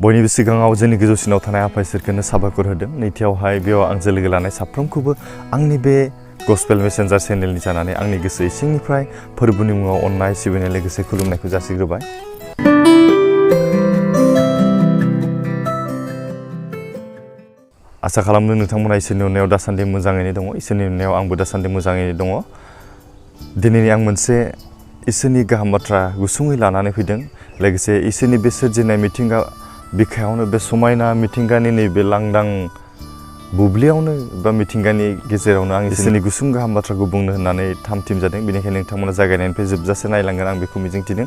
बयनिबो सिगाङाव जोंनि गोजौसिनाव थानाय आफा इसोरखौनो साबायखर होदों। नैथियावहाय बेयाव आंजों लोगो लानाय साफ्रोमखौबो आंनि बे गस्पेल मेसेन्जार चेनेलनि जानानै आंनि गोसो इसिंनिफ्राय फोरबोनि मुङाव अननाय सिबिनाय लोगोसे खुलुमनायखौ जासिग्रोबाय। आसा खालामदों नोंथांमोना इसोरनि अननायाव दासान्दि मोजाङैनो दङ। इसोरनि अननायाव आंबो दासान्दि मोजाङैनो दङ। दिनै आं मोनसे इसोरनि गाहाम बाथ्रा गुसुङै लानानै फैदों। लोगोसे इसोरनि बे सोरजिनाय मिथिंगा बिखायावनो बे समायना मिथिंगानि नैबे लांदां बुब्लियावनो बा मिथिंगानि गेजेरावनो आं इसोरनि गुसुं गाहाम बाथ्राखौ बुंनो होननानै थाम-थिम जादों। बेनिखायनो नोंथांमोना जागायनायनिफ्राय जोबजासे नायलांगोन आं बेखौ मिजिंथिदों।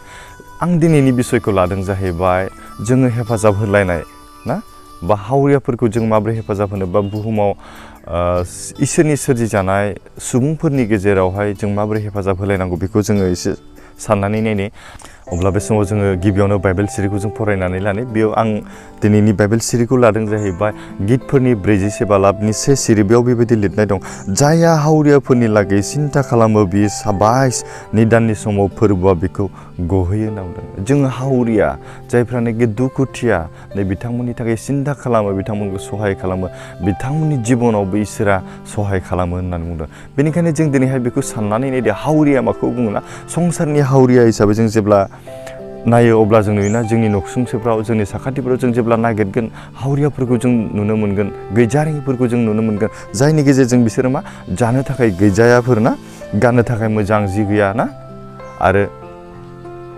आं दिनैनि बिसयखौ लादों जाहैबाय जोङो हेफाजाब होलायनाय ना बा हावरियाफोरखौ जों माबोरै हेफाजाब होनो बा बुहुमाव इसोरनि सोरजिजानाय सुबुंफोरनि गेजेरावहाय जों माबोरै हेफाजाब होलायनांगौ बेखौ जोङो एसे साननानै नायनो। अब्ला बे समाव जोङो गिबियावनो बाइबेल सिरिखौ जों फरायनानै लानो। बेयाव आं दिनैनि बाइबेल सिरिखौ लादों जाहैबाय गितफोरनि 47 बालाबनि 1 सिरि। बेयाव बेबायदि लिरनाय दं, जायहा हावरियाफोरनि लागै सिन्था खालामो बियो साबायस निदाननि समाव फोरबोआ बेखौ गहोयो होनना बुंदों। जोङो हावरिया जायफ्रानोखि दुखुथिया नै बिथांमोननि थाखाय सिन्था खालामो, बिथांमोनखौ सहाय खालामो, बिथांमोननि जिबनावबो इसोरा सहाय खालामो होननानै बुंदों। बेनिखायनो जों दिनैहाय बेखौ साननानै नायदो हावरिया माखौ बुङोना? संसारनि हावरिया हिसाबै जों जेब्ला नायो अब्ला जों नुयोना जोंनि न'सुंसेफ्राव जोंनि साखाथिफ्राव जों जेब्ला नागिरगोन हावरियाफोरखौ जों नुनो मोनगोन, गैजारिफोरखौ जों नुनो मोनगोन, जायनि गेजेरजों बिसोरो मा जानो थाखाय गैजायाफोर ना, गाननो थाखाय मोजां जि गैया ना, आरो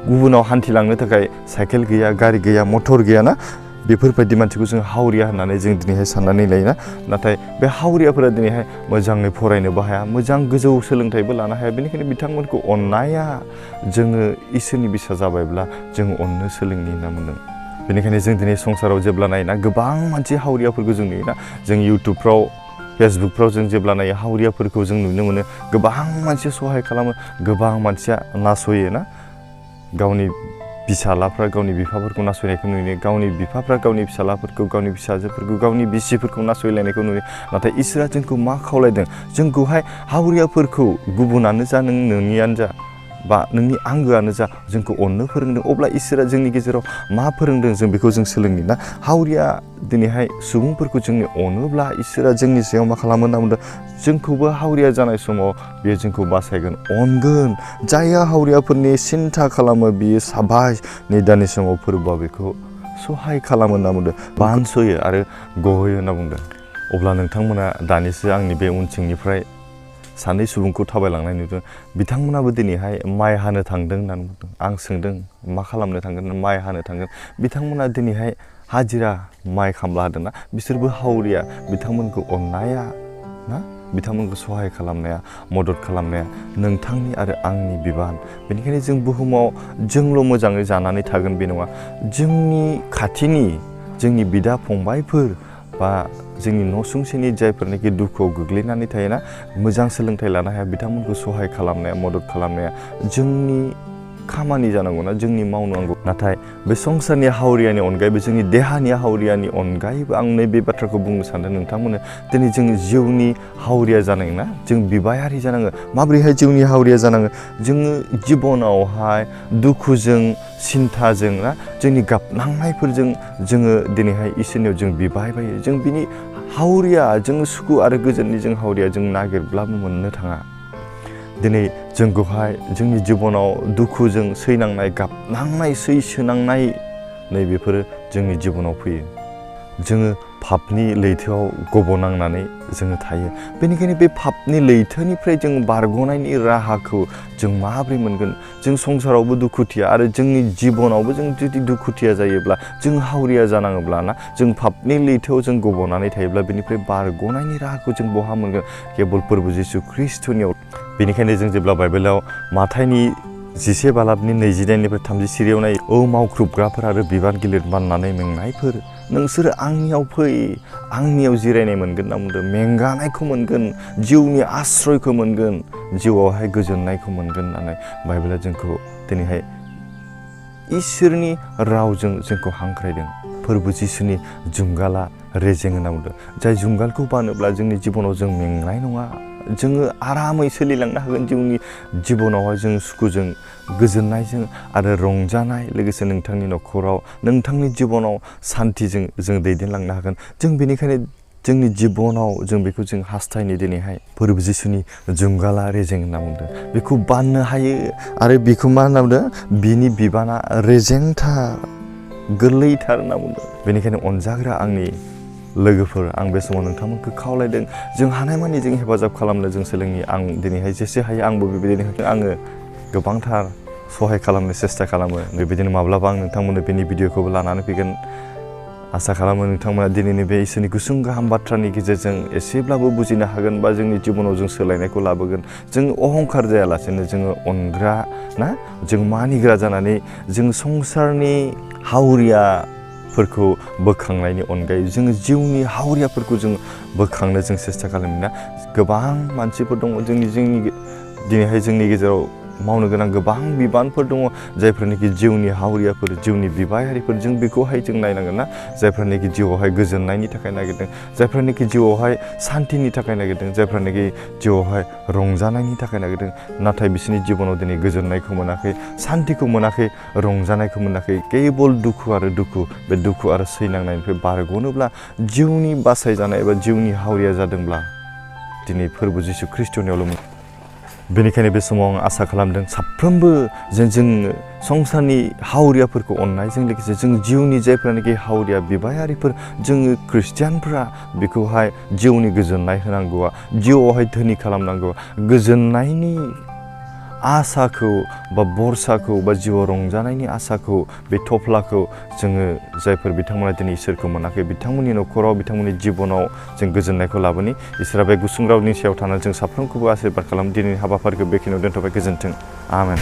गुबुनाव हान्थिलांनो थाखाय साइकेल गैया, गारि गैया, मटर गैया ना, बेफोरबायदि मानसिखौ जों हावरिया होननानै जों दिनैहाय साननानै लायोना। नाथाय बे हावरियाफोरा दिनैहाय मोजाङै फरायनोबो हाया, मोजां गोजौ सोलोंथाइबो लानो हाया। बेनिखायनो बिथांमोनखौ अननाया जोङो इसोरनि बिसा जाबायब्ला जों अननो सोलोंनि होनना बुंदों। बेनिखायनो जों दिनै संसाराव जेब्ला नायोना गोबां मानसि हावरियाफोरखौ जों नुयोना, जों इउटुबफ्राव फेसबुकफ्राव जों जेब्ला नायो हावरियाफोरखौ जों नुनो मोनो। गोबां मानसिया सहाय खालामो, गोबां मानसिया नासयो ना, गावनि फिसालाफ्रा गावनि बिफाफोरखौ नासयनायखौ नुयो, गावनि बिफाफ्रा गावनि फिसालाफोरखौ, गावनि फिसाजोफोरखौ, गावनि बिसिफोरखौ नासयलायनायखौ नुयो। नाथाय इसोरा जोंखौ मा खावलायदों? जोंखौहाय हावरियाफोरखौ गुबुनानो जा, नों नोंनियानो जा बा नोंनि आंगोआनो जा, जोंखौ अननो फोरोंदों। अब्ला इसोरा जोंनि गेजेराव मा फोरोंदों जों बेखौ जों सोलोंनि ना। हावरिया दिनैहाय सुबुंफोरखौ जोंनि अनोब्ला इसोरा जोंनि सायाव मा खालामो होनना बुंदों? जोंखौबो हावरिया जानाय समाव बेयो जोंखौ बासायगोन, अनगोन। जायहा हावरियाफोरनि सिन्था खालामो बियो साबायस निदाननि समाव फोरबोआ बेखौ सहाय खालामो होनना बुंदों, बानस'यो आरो गहोयो होनना बुंदों। अब्ला नोंथांमोना दानिसो आंनि बे उनथिंनिफ्राय सानै सुबुंखौ थाबायलांनाय नुदों। बिथांमोनाबो दिनैहाय माइ हानो थांदों होननानै बुंदों। आं सोंदों मा खालामनो थांगोन? माइ हानो थांगोन। बिथांमोना दिनैहाय हाजिरा माइ खामला होदोंना, बिसोरबो हावरिया। बिथांमोनखौ अननाया ना, बिथांमोनखौ सहाय खालामनाया, मदद खालामनाया नोंथांनि आरो आंनि बिबान। बेनिखायनो जों बुहुमाव जोंल' मोजाङै जानानै थागोन बे नङा। जोंनि खाथिनि जोंनि बिदा फंबायफोर बा जोंनि न'सुंसेनि जायफोरनाखि दुखुआव गोग्लैनानै थायोना, मोजां सोलोंथाइ लानो हाया, बिथांमोनखौ सहाय खालामनाया, मदद खालामनाया जोंनि खामानि जानांगौना, जोंनि मावनांगौ। नाथाय बे संसारनि हावरियानि अनगायैबो, जोंनि देहानि हावरियानि अनगायैबो आं नैबे बाथ्राखौ बुंनो सानदों नोंथांमोननो। दिनै जों जिउनि हावरिया जानांगोन ना, जों बिबायारि जानाङो। माबोरैहाय जिउनि हावरिया जानाङो? जोङो जिबनावहाय दुखुजों, सिन्थाजों ना, जोंनि गाबनांनायफोरजों जोङो दिनैहाय इसोरनियाव जों बिबाय बायो। जों बिनि हावरिया, जोङो सुखु आरो गोजोननि जों हावरिया जों नागिरब्लाबो मोननो थाङा। दिनै जोंखौहाय जोंनि जिबनाव दुखुजों सैनांनाय, गाबनांनाय, सैसोनांनाय नैबेफोरो जोंनि जिबनाव फैयो। जोङो पापनि लैथोआव गब'नांनानै जोङो थायो। बेनिखायनो बे पापनि लैथोनिफ्राय जों बारग'नायनि राहाखौ जों माबोरै मोनगोन? जों संसारावबो दुखुथिया आरो जोंनि जिबनावबो जों जुदि दुखुथिया जायोब्ला, जों हावरिया जानाङोब्ला ना, जों पापनि लैथोआव जों गब'नानै थायोब्ला बेनिफ्राय बारग'नायनि राहाखौ जों बहा मोनगोन? केबल प्रभु जिसु ख्रीष्टनियाव। बेनिखायनो जों जेब्ला बाइबेलाव माथाइनि 11 बालाबनि 29निफ्राय 30 सिरियाव नायो, औ मावख्रुबग्राफोर आरो बिबान गिलिर बाननानै मेंनायफोर, नोंसोरो आंनियाव फै, आंनियाव जिरायनाय मोनगोन होनना बुंदों। मेंगानायखौ मोनगोन, जिउनि आश्रयखौ मोनगोन, जिउआवहाय गोजोननायखौ मोनगोन होननानै बाइबेला जोंखौ दिनैहाय इसोरनि रावजों जोंखौ हांख्रायदों। फोरबो जिसुनि जुंगाला रेजें होनना बुंदों। जाय जुंगालखौ बानोब्ला जोंनि जिबनाव जों मेंनाय नङा। जोङो आरामै सोलिलांनो हागोन जिउनि जिबनावहाय जों सुखुजों गोजोननायजों आरो रंजानाय लोगोसे नोंथांनि न'खराव नोंथांनि जिबनाव सान्थिजों जों दैदेनलांनो हागोन जों बेनिखायनो जोंनि जिबनाव जों बेखौ जों हास्थायनो दिनैहाय फोरबो जिसुनि जुंगाला रेजें होनना बुंदों बेखौ बाननो हायो आरो बेखौ मा होनना बुंदों बिनि बिबाना रेजेंथार गोरलैथार होनना बुंदों बेनिखायनो अनजाग्रा आंनि लोगोफोर आं बे समाव नोंथांमोनखौ खावलायदों जों हानायमानि जों हेफाजाब खालामनो जों सोलोंनि आं दिनैहाय जेसे हायो आंबो बेबायदिनो आङो गोबांथार सहाय खालामनो सेस्था खालामो बेबायदिनो माब्लाबा आं नोंथांमोननो बेनि भिडिअखौबो लानानै फैगोन आसा खालामो नोंथांमोना दिनैनि बे इसोरनि गुसुं गाहाम बाथ्रानि गेजेरजों एसेब्लाबो बुजिनो हागोन बा जोंनि जिबनाव जों सोलायनायखौ लाबोगोन जों अहंखार जायालासेनो जोङो अनग्रा ना जों मानिग्रा जानानै जों संसारनि हावरियाफोरखौ बोखांनायनि अनगायै जोङो जिउनि हावरियाफोरखौ जों बोखांनो जों सेस्था खालामोना गोबां मानसिफोर दङ दिनैहाय जोंनि गेजेराव मावनो गोनां गोबां बिबानफोर दङ जायफोरनिखि जिउनि हावरियाफोर जिउनि बिबायारिफोर जों बेखौहाय जों नायनांगोन ना जायफोरनिखि जिउआवहाय गोजोननायनि थाखाय नागिरदों जायफोरनिखि जिउआवहाय सान्थिनि थाखाय नागिरदों जायफोरनिखि जिउआवहाय रंजानायनि थाखाय नागिरदों नाथाय बिसोरनि जिबनाव दिनै गोजोननायखौ मोनाखै सान्थिखौ मोनाखै रंजानायखौ मोनाखै केबल दुखु बे दुखु आरो सैनांनायनिफ्राय बारग'नोब्ला जिउनि बासायजानाय एबा जिउनि हावरिया जादोंब्ला दिनै फोरबो जिसु ख्रीष्टनियावल' बेनिखायनो बे समाव आं आसा खालामदों साफ्रोमबो जों संसारनि हावरियाफोरखौ अननायजों लोगोसे जों जिउनि जायफोरानोखि हावरिया बिबायारिफोर जोङो ख्रिस्टियानफोरा बेखौहाय जिउनि गोजोननाय होनांगौआ जिउआवहाय धोनि खालामनांगौ गोजोननायनि आसाखौ बा बरसाखौ बा जिउआव रंजानायनि आसाखौ बे थफ्लाखौ जोङो जायफोर बिथांमोना दिनै इसोरखौ मोनाखै बिथांमोननि न'खराव बिथांमोननि जिबनाव जों गोजोननायखौ लाबोनि इसोरा बे गुसुं रावनि सायाव थानानै जों साफ्रोमखौबो आशीर्बाद खालाम दिनैनि हाबाफारिखौ बेखिनियाव दोनथ'बाय गोजोन्थों आमेन